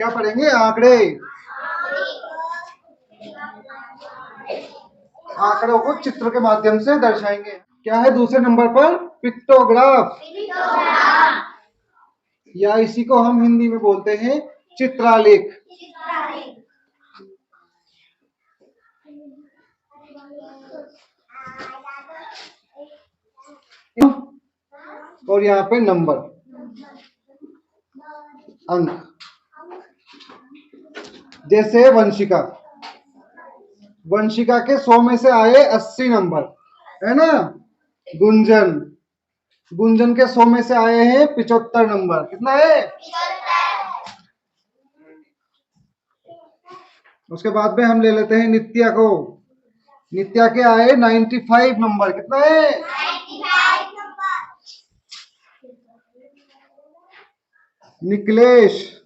क्या पढ़ेंगे? आंकड़े। आंकड़ों को चित्र के माध्यम से दर्शाएंगे। क्या है दूसरे नंबर पर? पिक्टोग्राफ, या इसी को हम हिंदी में बोलते हैं चित्रालेख। और यहाँ पे नंबर, अंक। जैसे वंशिका, वंशिका के 100 में से आए 80 नंबर, है ना। गुंजन, गुंजन के 100 में से आए हैं 75 नंबर। कितना है? उसके बाद में हम ले लेते हैं नित्या को। नित्या के आए 95 नंबर। कितना है? 95 नंबर। निकलेश,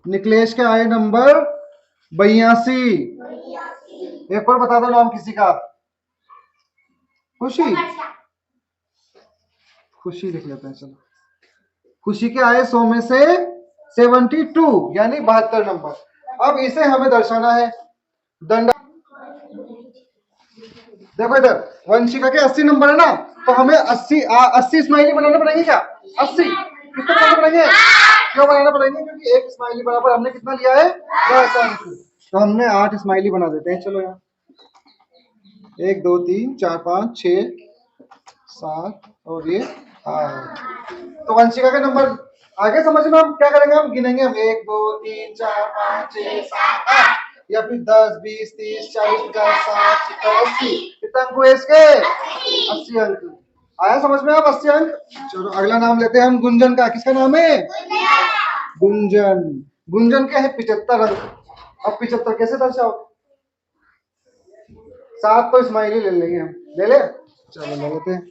निकलेश के आए नंबर 82। एक और बता दो नाम किसी का। खुशी, खुशी लिख लेते हैं। चलो, खुशी के आए 100 में से 72, यानी 72 नंबर। अब इसे हमें दर्शाना है। दंड, देखो इधर, वंशिका के 80 नंबर है ना, तो हमें 80 स्माइली बनाने पड़ेंगे। क्या 80? कितने बनाने पड़ेंगे? क्यों बनाना पड़ेंगे? क्योंकि एक स्माइली बराबर हमने कितना लिया है? 10 अंक। तो हमने 8 स्माइली बना देते हैं। चलो यहाँ 1 2 3 4 5 6 7 और ये 8। तो वंशिका के नंबर आगे समझना। हम क्या करेंगे? हम गिनेंगे। हम 1 2 3 4 5 6 7 8, या फिर 10 20 30 40 50 60 70 80। कितना अंक हुए इसके? 80 अंक। आया समझ में? आप 80 अंक। चलो अगला नाम लेते हैं हम गुंजन का। किसका नाम है? गुंजन। गुंजन के है 75 अंक। अब 75 कैसे दर्शाओ? 7 तो स्माइली ले लेंगे हम। ले ले, चलो ले लेते हैं।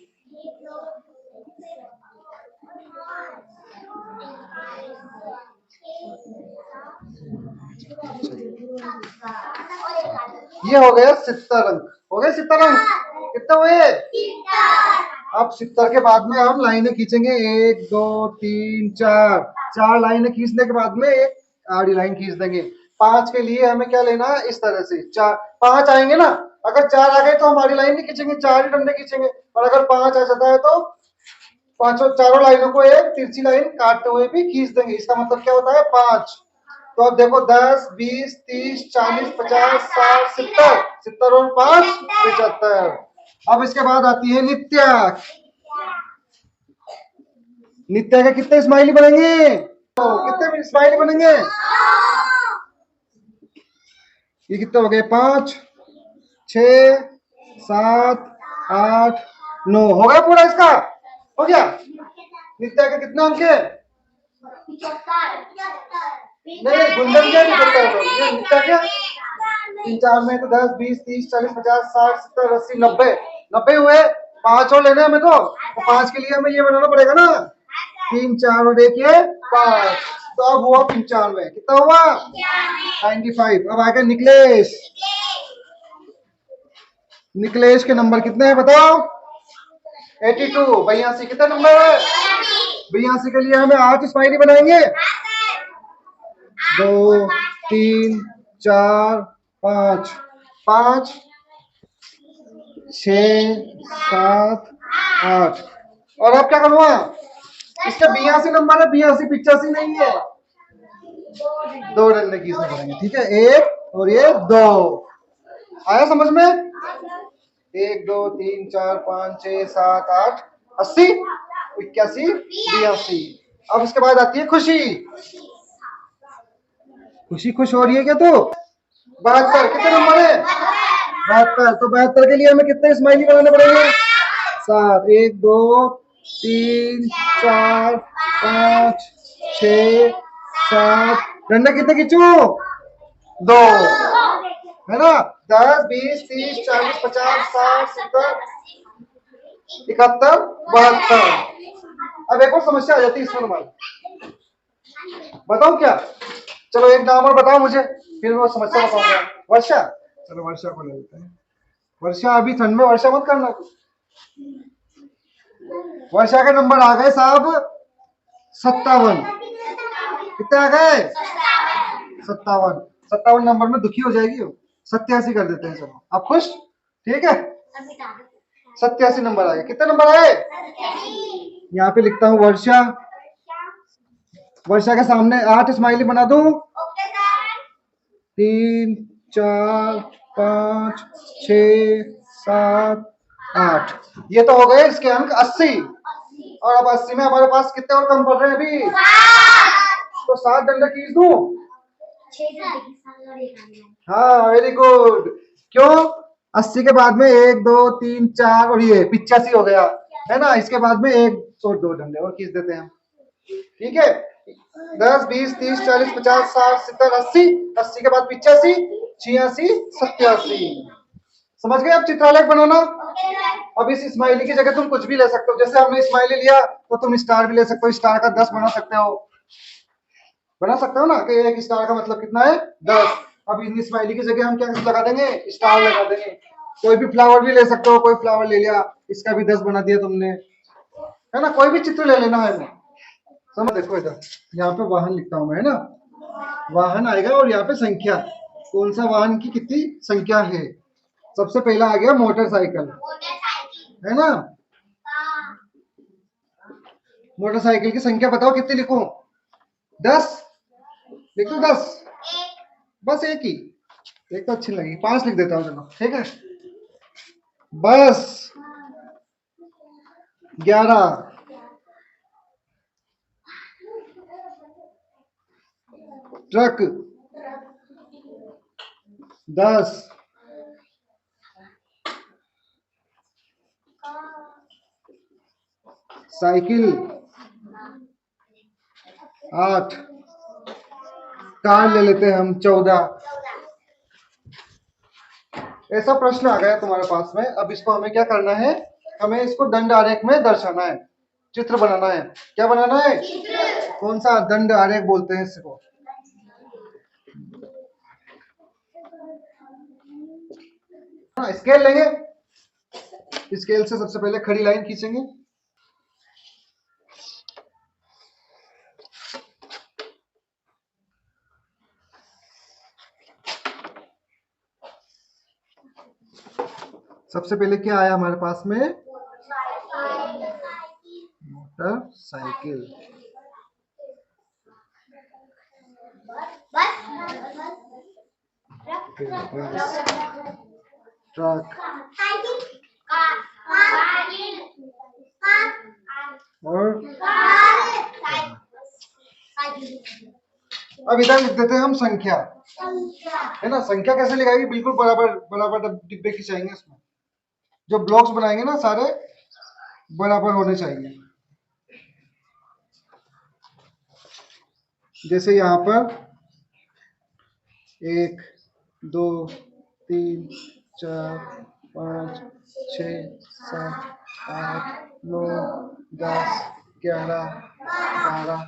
ये हो गया 70 अंक। हो गए 70 अंक। कितने हुए? अब 70 के बाद में हम लाइनें खींचेंगे। 1 2 3 4, 4 लाइनें खींचने के बाद में एक आड़ी लाइन खींच देंगे। 5 के लिए हमें क्या लेना है? इस तरह से 4 5 आएंगे ना। अगर 4 आ गए तो हम आड़ी लाइन नहीं खींचेंगे, 4 ही डंडे खींचेंगे। और अगर 5 आ जाता है तो पांचों चारों लाइनों को एक तिरछी लाइन काटते हुए भी खींच देंगे। इसका मतलब क्या होता है? 5। तो अब देखो 10 20 30 40 50 60 70, 70 और 5 75। अब इसके बाद आती है नित्या। नित्या के कितने स्माइली बनेंगे? तो कितने स्माइली बनेंगे? ये कितने हो गए? 5 6 7 8 9। हो गया पूरा इसका? हो गया। नित्या के कितने अंक है? नहीं, गुंजन क्या? 75। ये नित्या क्या? 3 4 में तो 10 20 30 40 50 60 70 80 90। 90 हुए। 5 और लेने हमें। तो 5 के लिए हमें ये बनाना पड़ेगा ना। 3 4 और 1 ये 5। तो अब हुआ 95। कितना हुआ? 95। अब आगे निकलेश। निकलेश के नंबर कितने हैं बताओ? 82। 82 कितना नंबर है? 82 के लिए हमें 8 स्माइली बनाएंगे। 2 3 4 5 5 6 7 8। और अब क्या करूँगा? इसका 82 नंबर है, 82 85 नहीं है। 2 डंडे खींचने पड़ेंगे। ठीक है, 1 और ये 2। आया समझ में? 1 2 3 4 5 6 7 8 80 81 82। अब इसके बाद आती है खुशी। खुशी खुश हो रही है क्या? तो 72 कितने नंबर है? 72। तो 72 के लिए हमें कितने स्माइली बनाने पड़ेंगे? 7 1 2 3 4 5 6 7। डंडा कितने खींचू? 2, है ना। 10 20 30 40 50 60 70 71 72। अब एक और समस्या आ जाती है इसमें हमारी। बताओ क्या? चलो एक नाम और बताओ मुझे, फिर मैं समस्या बताऊंगा। वर्षा। चलो वर्षा को ले लेते हैं। वर्षा, अभी ठंड में वर्षा मत करना। वर्षा के नंबर आ गए साहब 57। कितने आ गए? 57। 57 नंबर में दुखी हो जाएगी वो। 87 कर देते हैं, चलो आप खुश? ठीक है, 87 नंबर आ गए। कितने नंबर आए? यहाँ पे लिखता हूँ वर्षा। वर्षा के सामने 8 स्माइली बना दूं? 3 4 5 6 7 8। ये तो हो गए इसके अंक 80। और अब 80 में हमारे पास कितने और कम पड़ रहे हैं अभी? तो 7 डंडे खींच दूं? हाँ, वेरी गुड। क्यों? 80 के बाद में 1 2 3 4 और ये 85 हो गया है ना। इसके बाद में 1 और 2 डंडे और खींच देते हैं, ठीक है। 10 20 30 40 50 60 70 80। 80 के बाद 85 86 87। समझ गए? अब चित्रालेख बनाना। अब इस स्माइली की जगह तुम कुछ भी ले सकते हो। जैसे हमने स्माइली लिया तो तुम स्टार भी ले सकते हो। स्टार का 10 बना सकते हो। बना सकते हो ना कि एक स्टार का मतलब कितना है? 10। अब इन स्माइली की जगह हम क्या लगा देंगे? स्टार लगा देंगे। कोई भी फ्लावर भी ले सकते हो। कोई फ्लावर ले लिया, इसका भी 10 बना दिया तुमने, है ना। कोई भी चित्र ले लेना है। समझ? देखो इधर, यहाँ पे वाहन लिखता हूँ मैं, है ना। वाहन आएगा और यहाँ पे संख्या, कौन सा वाहन की कितनी संख्या है। सबसे पहला आ गया मोटरसाइकिल, है ना। मोटरसाइकिल की संख्या बताओ कितनी लिखूं? 10 लिख दो? 10 बस एक ही, एक तो अच्छी लगी। 5 लिख देता हूँ, चलो ठीक है। बस 11, ट्रक 10, साइकिल 8, कार ले लेते हैं हम 14। ऐसा प्रश्न आ गया तुम्हारे पास में। अब इसको हमें क्या करना है? हमें इसको दंड आरेख में दर्शाना है, चित्र बनाना है। क्या बनाना है? कौन सा? दंड आरेख बोलते हैं इसको। हाँ, स्केल लेंगे। स्केल से सबसे पहले खड़ी लाइन खींचेंगे। सबसे पहले क्या आया हमारे पास में? मोटरसाइकिल। ट्रक और अब इधर लिख देते हैं हम संख्या, है ना। संख्या कैसे लिखाएगी? बिल्कुल बराबर बराबर डिब्बे खिंचाएंगे। इसमें जो ब्लॉक्स बनाएंगे ना, सारे बराबर होने चाहिए। जैसे यहाँ पर 1 2 3 4 5 6 7 8 9 10 11 12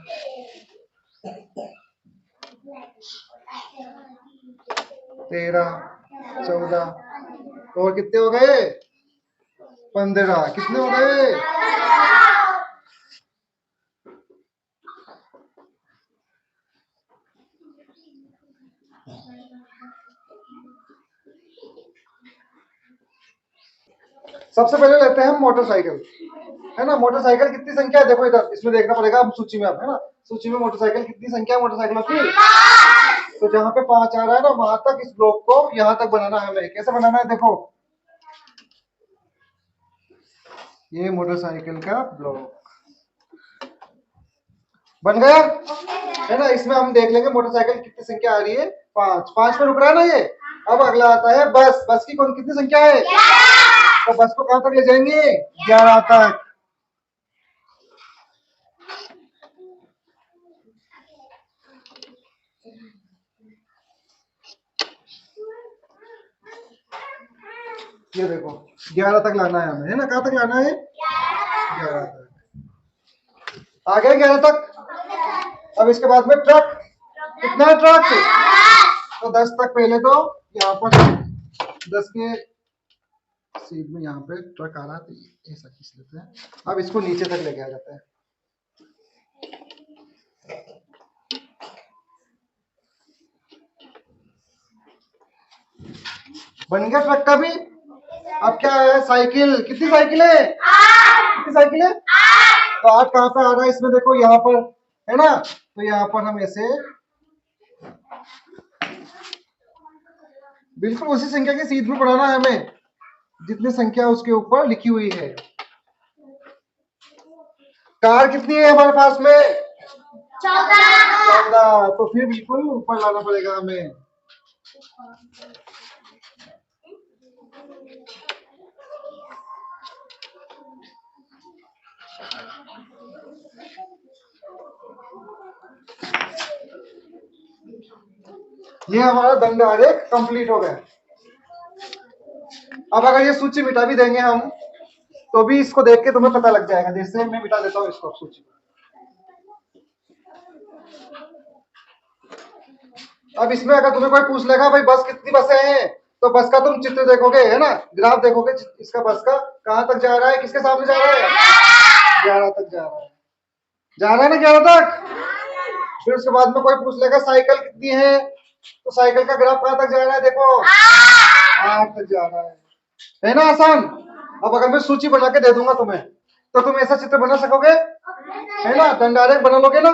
13 14 और कितने हो गए? 15। कितने हो गए? सबसे पहले लेते हैं हम मोटरसाइकिल, है ना। मोटरसाइकिल कितनी संख्या है? देखो इधर, इसमें देखना पड़ेगा हम सूची में, अब है ना। सूची में मोटरसाइकिल कितनी संख्या है मोटरसाइकिलों की? तो जहाँ पे 5 आ रहा है ना, वहां तक इस ब्लॉक को यहाँ तक बनाना है हमें। कैसे बनाना है? देखो, ये मोटरसाइकिल का ब्लॉक बन गया, है ना। इसमें हम देख लेंगे मोटरसाइकिल कितनी संख्या आ रही है। 5। 5 पे रुक रहा है ना ये। अब अगला आता है बस। बस की कौन कितनी संख्या है? तो बस को कहां तक ले जाएंगे? 11 तक। ये देखो 11 तक लाना है हमें, है ना। कहां तक लाना है? 11 तक। आ गए 11 तक। अब इसके बाद में ट्रक, कितना है ट्रक? तो 10 तक पहले तो यहाँ पर 10 के सीध में यहाँ पे ट्रक आ रहा है, तो ऐसा खींच लेते हैं। अब इसको नीचे तक लेके आ जाते हैं। बन गया ट्रक का भी। अब क्या है, साइकिल। कितनी साइकिल है? कितनी साइकिल है? तो 8 कहाँ पे आ रहा है इसमें, देखो यहाँ पर है ना, तो यहाँ पर हम ऐसे बिल्कुल उसी संख्या के सीध में पढ़ाना है हमें, जितनी संख्या उसके ऊपर लिखी हुई है। कार कितनी है हमारे पास में? 14। तो फिर बिल्कुल ऊपर लाना पड़ेगा हमें। ये हमारा दंड आरेख कंप्लीट हो गया। अब अगर ये सूची मिटा भी देंगे हम, तो भी इसको देख के तुम्हें पता लग जाएगा। जैसे मैं मिटा देता हूँ इसको सूची। अब इसमें अगर तुम्हें कोई पूछ लेगा भाई बस कितनी बसें हैं, तो बस का तुम चित्र देखोगे, है ना, ग्राफ देखोगे इसका, बस का कहाँ तक जा रहा है, किसके सामने जा रहा है, 11 तक जा रहा है। जा रहा है ना 11 तक। फिर उसके बाद में कोई पूछ लेगा साइकिल कितनी है, तो साइकिल का ग्राफ कहाँ तक जा रहा है, देखो 8 तक जा रहा है ना, आसान। अब अगर मैं सूची बना के दे दूंगा तुम्हें, तो तुम ऐसा चित्र बना सकोगे, है ना, दंड आरेख बना लोगे ना।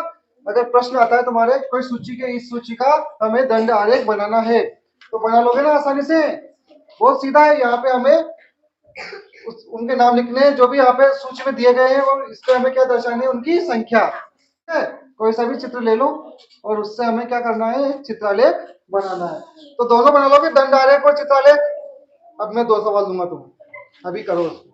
अगर प्रश्न आता है तुम्हारे कोई सूची के, इस सूची का हमें दंड आरेख बनाना है, तो बना लोगे ना आसानी से। बहुत सीधा है। यहाँ पे हमें उनके नाम लिखने जो भी यहाँ पे सूची में दिए गए हैं, और इस पे हमें क्या दर्शानी है, उनकी संख्या। ठीक है, कोई सा भी चित्र ले लो और उससे हमें क्या करना है, चित्रालेख बनाना है। तो दोनों बना लोगे, दंड आरेख और चित्रालेख। अब मैं 2 सवाल दूंगा तुम्हें, अभी करो उसको।